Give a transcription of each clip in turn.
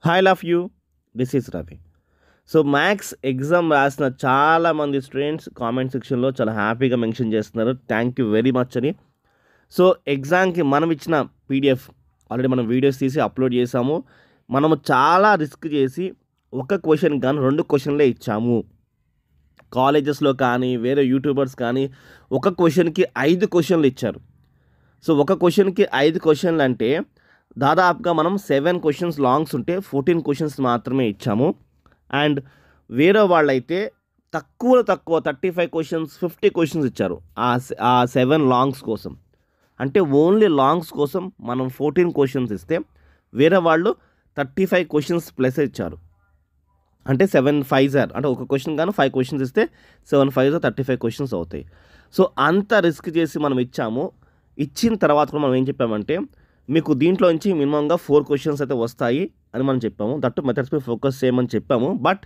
Hi love you this is Ravi. So maths exam రాసిన చాలామంది students comment సెక్షన్లో చాలా హ్యాపీగా మెన్షన్ చేస్తున్నారు, థ్యాంక్ యూ వెరీ మచ్ అని. సో ఎగ్జామ్కి మనం ఇచ్చిన పీడిఎఫ్ ఆల్రెడీ మనం వీడియోస్ తీసి అప్లోడ్ చేసాము. మనము చాలా రిస్క్ చేసి ఒక క్వశ్చన్ కానీ 2 క్వశ్చన్లే ఇచ్చాము. కాలేజెస్లో కానీ వేరే యూట్యూబర్స్ కానీ ఒక క్వశ్చన్కి 5 క్వశ్చన్లు ఇచ్చారు. సో ఒక క్వశ్చన్కి 5 క్వశ్చన్లు అంటే దాదాపుగా మనం 7 క్వశ్చన్స్ లాంగ్స్ ఉంటే 14 క్వశ్చన్స్ మాత్రమే ఇచ్చాము. అండ్ వేరే వాళ్ళైతే తక్కువ 35 క్వశ్చన్స్ 50 క్వశ్చన్స్ ఇచ్చారు ఆ 7 లాంగ్స్ కోసం. అంటే ఓన్లీ లాంగ్స్ కోసం మనం 14 క్వశ్చన్స్ ఇస్తే వేరే వాళ్ళు 35 క్వశ్చన్స్ ప్లస్ ఇచ్చారు. అంటే 7 5s అంటే ఒక క్వశ్చన్ కానీ 5 క్వశ్చన్స్ ఇస్తే 7 5s 35 క్వశ్చన్స్ అవుతాయి. సో అంత రిస్క్ చేసి మనం ఇచ్చాము. ఇచ్చిన తర్వాత కూడా మనం ఏం చెప్పామంటే మీకు దీంట్లో నుంచి మినిమంగా 4 క్వశ్చన్స్ అయితే వస్తాయి అని మనం చెప్పాము. దట్టు మెథడ్స్పై ఫోకస్ చేయమని చెప్పాము. బట్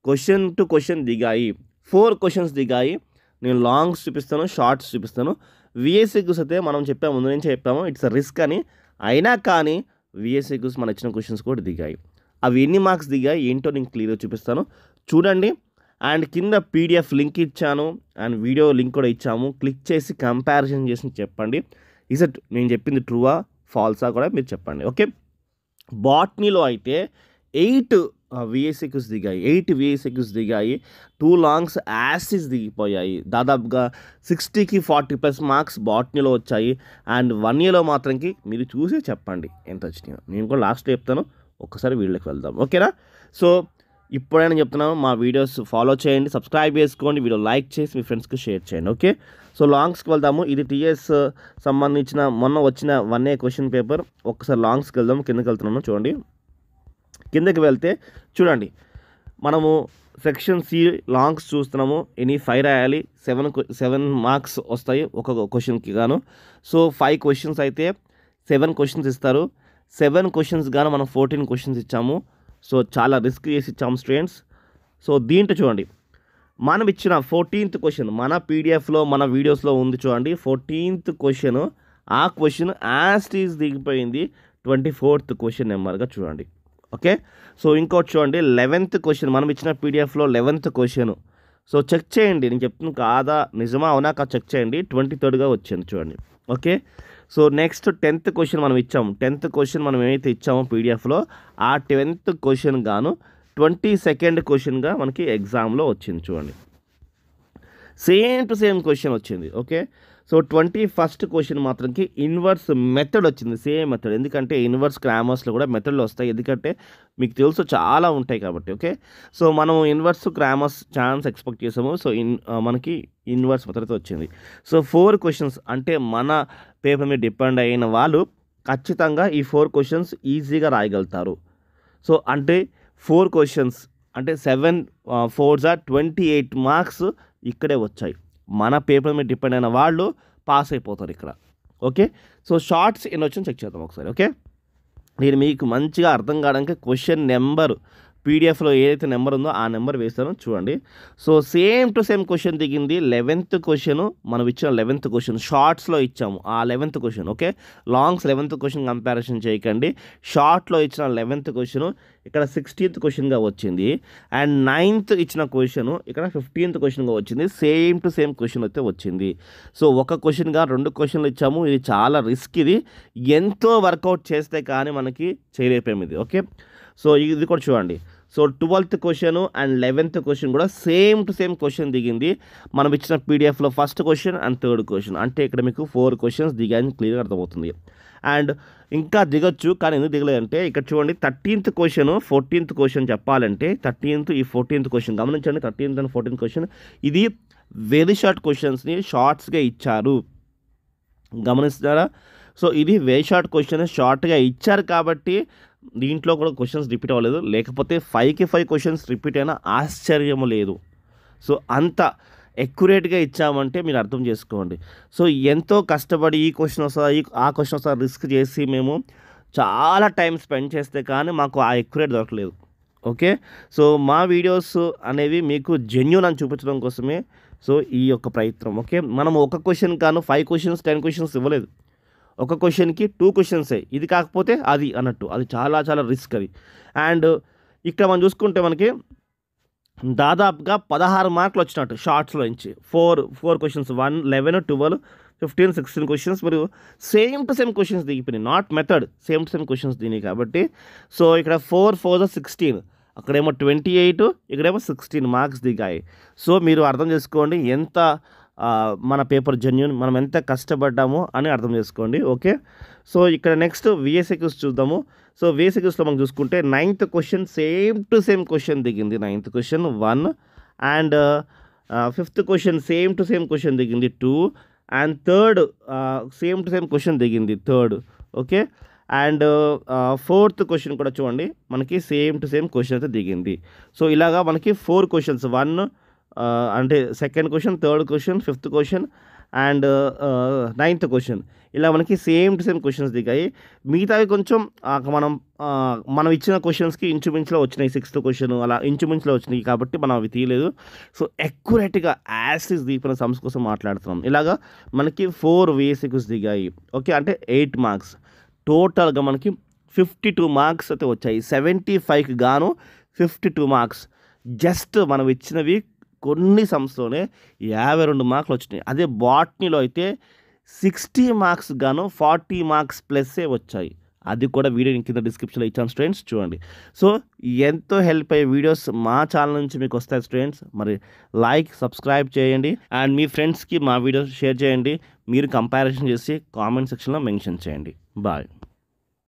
క్వశ్చన్ టు క్వశ్చన్ దిగాయి, 4 క్వశ్చన్స్ దిగాయి. నేను లాంగ్స్ చూపిస్తాను, షార్ట్స్ చూపిస్తాను. విఎస్సిక్యూస్ అయితే మనం చెప్పాము, ముందు నుంచి చెప్పాము ఇట్స్ అ రిస్క్ అని. అయినా కానీ విఎస్సిక్యూస్ మన ఇచ్చిన క్వశ్చన్స్ కూడా దిగాయి. అవి ఎన్ని మార్క్స్ దిగాయి ఏంటో నేను క్లియర్గా చూపిస్తాను, చూడండి. అండ్ కింద పీడిఎఫ్ లింక్ ఇచ్చాను అండ్ వీడియో లింక్ కూడా ఇచ్చాము. క్లిక్ చేసి కంపారిజన్ చేసి చెప్పండి, ఇస్ ఇట్ నేను చెప్పింది ట్రూవా ఫాల్సా కూడా మీరు చెప్పండి. ఓకే, బాటనీలో అయితే 8 విఎస్సిక్యూస్ దిగాయి, 8 విఎస్సిక్యూస్ దిగాయి. 2 లాంగ్స్ యాసిస్ దిగిపోయాయి. దాదాపుగా 60కి 40+ మార్క్స్ బాటనీలో వచ్చాయి. అండ్ 1 ఇయర్లో మాత్రంకి మీరు చూసే చెప్పండి ఎంత వచ్చినాయో. నేను కూడా లాస్ట్లో చెప్తాను, ఒక్కసారి వీళ్ళకి వెళ్దాం. ఓకేనా? సో ఇప్పుడైనా చెప్తున్నాను, మా వీడియోస్ ఫాలో చేయండి, సబ్స్క్రైబ్ చేసుకోండి, వీడియో లైక్ చేసి మీ ఫ్రెండ్స్కి షేర్ చేయండి. ఓకే, సో లాంగ్స్కి వెళ్దాము. ఇది టీఎస్ సంబంధించిన మొన్న వచ్చిన 1A క్వశ్చన్ పేపర్. ఒక్కసారి లాంగ్స్కి వెళ్దాము. కిందకి వెళ్తున్నాను చూడండి. కిందకి వెళ్తే చూడండి, మనము సెక్షన్ సి లాంగ్స్ చూస్తున్నాము. ఎనీ 5 రాయాలి, 7 మార్క్స్ వస్తాయి ఒక క్వశ్చన్కి గాను. సో 5 క్వశ్చన్స్ అయితే 7 క్వశ్చన్స్ ఇస్తారు. 7 క్వశ్చన్స్ గాను మనం 14 క్వశ్చన్స్ ఇచ్చాము. సో చాలా రిస్క్ చేసి ఇచ్చాము స్టూడెంట్స్. సో దీంట్లో చూడండి, మనం ఇచ్చిన 14th క్వశ్చన్ మన పీడిఎఫ్లో మన వీడియోస్లో ఉంది చూడండి. 14th క్వశ్చన్, ఆ క్వశ్చన్ యాస్టీస్ దిగిపోయింది 24th క్వశ్చన్ నెంబర్గా చూడండి. ఓకే, సో ఇంకోటి చూడండి, 11th క్వశ్చన్ మనం ఇచ్చిన పీడిఎఫ్లో 11th క్వశ్చన్. సో చెక్ చేయండి, నేను చెప్తున్నా కాదా నిజమా అవునా కాదు చెక్ చేయండి. 23గా వచ్చింది చూడండి. Okay, so next 10th question మనం ఇచ్చాము. 10th క్వశ్చన్ మనం ఏమైతే ఇచ్చామో పీడిఎఫ్లో ఆ 10th క్వశ్చన్ గాను 22nd క్వశ్చన్గా మనకి ఎగ్జామ్లో వచ్చింది చూడండి. సేమ్ టు సేమ్ క్వశ్చన్ వచ్చింది. ఓకే, సో 21st క్వశ్చన్ మాత్రంకి ఇన్వర్స్ మెథడ్ వచ్చింది, సేమ్ మెథడ్. ఎందుకంటే ఇన్వర్స్ గ్రామర్స్లో కూడా మెథడ్లు వస్తాయి, ఎందుకంటే మీకు తెలుసు చాలా ఉంటాయి కాబట్టి. ఓకే, సో మనం ఇన్వర్స్ గ్రామర్స్ ఛాన్స్ ఎక్స్పెక్ట్ చేసాము. సో మనకి ఇన్వర్స్ మెథడ్తో వచ్చింది. సో 4 క్వశ్చన్స్ అంటే మన పేపర్ మీద డిపెండ్ అయిన వాళ్ళు ఖచ్చితంగా ఈ 4 క్వశ్చన్స్ ఈజీగా రాయగలుగుతారు. సో అంటే 4 క్వశ్చన్స్ అంటే 7 4s 28 మార్క్స్ ఇక్కడే వచ్చాయి. మన పేపర్ మీద డిపెండ్ అయిన వాళ్ళు పాస్ అయిపోతారు ఇక్కడ. ఓకే, సో షార్ట్స్ ఎన్ని వచ్చినా చెక్ చేద్దాం ఒకసారి. ఓకే, నేను మీకు మంచిగా అర్థం కావడానికి క్వశ్చన్ నెంబర్ పీడిఎఫ్లో ఏదైతే నెంబర్ ఉందో ఆ నెంబర్ వేస్తాను చూడండి. So same to same question దిగింది. 11th క్వశ్చన్ మనం ఇచ్చిన 11th క్వశ్చన్ షార్ట్స్లో ఇచ్చాము ఆ 11th question. Okay, longs 11th question comparison చేయకండి. షార్ట్లో ఇచ్చిన 11th క్వశ్చన్ ఇక్కడ 16th క్వశ్చన్గా వచ్చింది. అండ్ 9th ఇచ్చిన క్వశ్చన్ ఇక్కడ 15th క్వశ్చన్గా వచ్చింది. సేమ్ టు సేమ్ క్వశ్చన్ అయితే వచ్చింది. సో ఒక క్వశ్చన్గా 2 క్వశ్చన్లు ఇచ్చాము. ఇది చాలా రిస్క్, ఇది ఎంతో వర్కౌట్ చేస్తే కానీ మనకి చేయలేపాము ఇది. ఓకే, సో ఇది కూడా చూడండి. So 12th question and 11th question కూడా సేమ్ టు సేమ్ క్వశ్చన్ దిగింది. మనం ఇచ్చిన పీడిఎఫ్లో first question and 3rd question. అంటే ఇక్కడ మీకు 4 క్వశ్చన్స్ దిగాయని క్లియర్గా అర్థమవుతుంది. అండ్ ఇంకా దిగొచ్చు, కానీ ఎందుకు దిగలేదంటే ఇక్కడ చూడండి 13th క్వశ్చన్ 14th క్వశ్చన్ చెప్పాలంటే 13th ఈ 14th క్వశ్చన్ గమనించండి. 13th అండ్ 14th క్వశ్చన్ ఇది వెరీ షార్ట్ క్వశ్చన్స్ని షార్ట్స్గా ఇచ్చారు, గమనిస్తున్నారా? సో ఇది వెరీ షార్ట్ క్వశ్చన్ షార్ట్గా ఇచ్చారు కాబట్టి దీంట్లో కూడా క్వశ్చన్స్ రిపీట్ అవ్వలేదు. లేకపోతే 5కి 5 క్వశ్చన్స్ రిపీట్ అయినా ఆశ్చర్యము లేదు. సో అంత ఎక్యురేట్గా ఇచ్చామంటే మీరు అర్థం చేసుకోండి. సో ఎంతో కష్టపడి ఈ క్వశ్చన్ వస్తుంది ఆ క్వశ్చన్ వస్తుంది రిస్క్ చేసి మేము చాలా టైం స్పెండ్ చేస్తే కానీ మాకు ఆ ఎక్యురేట్ దొరకలేదు. ఓకే, సో మా వీడియోస్ అనేవి మీకు జెన్యూన్ అని చూపించడం కోసమే సో ఈ యొక్క ప్రయత్నం. ఓకే, మనం ఒక క్వశ్చన్ కాను 5 క్వశ్చన్స్ 10 క్వశ్చన్స్ ఇవ్వలేదు. ఒక క్వశ్చన్కి 2 క్వశ్చన్సే, ఇది కాకపోతే అది అన్నట్టు, అది చాలా చాలా రిస్క్ అది. అండ్ ఇక్కడ మనం చూసుకుంటే మనకి దాదాపుగా 16 మార్కులు వచ్చినట్టు షార్ట్స్లో నుంచి 4 క్వశ్చన్స్ 1, 11, 12, 15, 16 క్వశ్చన్స్ మరియు సేమ్ టు సేమ్ క్వశ్చన్స్ దిగిపోయినాయి. Not method, same to same questions దిగినాయి. కాబట్టి సో ఇక్కడ 4 4 16, అక్కడేమో 28, ఇక్కడేమో 16 మార్క్స్ దిగాయి. సో మీరు అర్థం చేసుకోండి ఎంత మన పేపర్ జెన్యూన్, మనం ఎంత కష్టపడ్డామో అని అర్థం చేసుకోండి. ఓకే, సో ఇక్కడ నెక్స్ట్ విఎస్ఏక్యూస్ చూద్దాము. సో విఎస్ఏక్యూస్లో మనం చూసుకుంటే 9th question same to same question దిగింది. 9th question 1 and 5th question same to same question దిగింది 2 and 3rd same to same question దిగింది 3rd. Okay, and 4th question కూడా చూడండి మనకి సేమ్ టు సేమ్ క్వశ్చన్ అయితే దిగింది. సో ఇలాగా మనకి 4 క్వశ్చన్స్ 1 అంటే 2nd question, 3rd question, 5th question and 9th question ఇలా మనకి సేమ్ టు సేమ్ క్వశ్చన్స్ దిగాయి. మిగతావి కొంచెం మనం ఇచ్చిన క్వశ్చన్స్కి ఇంచుమించులో వచ్చినాయి. 6th క్వశ్చన్ అలా ఇంచుమించులో వచ్చినాయి కాబట్టి మనం అవి తీయలేదు. సో అక్యురేట్గా యాసిస్ దిగిన సమ్స్ కోసం మాట్లాడుతున్నాం. ఇలాగా మనకి 4 విఎస్ఏక్యూస్ దిగాయి. ఓకే, అంటే 8 మార్క్స్ టోటల్గా మనకి 52 మార్క్స్ అయితే వచ్చాయి. 75కి గాను 52 మార్క్స్. జస్ట్ మనం ఇచ్చినవి కొన్ని సమ్స్లోనే 52 మార్కులు వచ్చినాయి. అదే బాటనీలో అయితే 60 మార్క్స్ గాను 40 మార్క్స్ ప్లస్సే వచ్చాయి. అది కూడా వీడియో కింద డిస్క్రిప్షన్లో ఇచ్చాను స్టూడెంట్స్, చూడండి. సో ఎంతో హెల్ప్ అయ్యే వీడియోస్ మా ఛానల్ నుంచి మీకు వస్తాయి స్టూడెంట్స్. మరి లైక్, సబ్స్క్రైబ్ చేయండి అండ్ మీ ఫ్రెండ్స్కి మా వీడియోస్ షేర్ చేయండి. మీరు కంపారిజన్ చేసి కామెంట్ సెక్షన్లో మెన్షన్ చేయండి. బాయ్.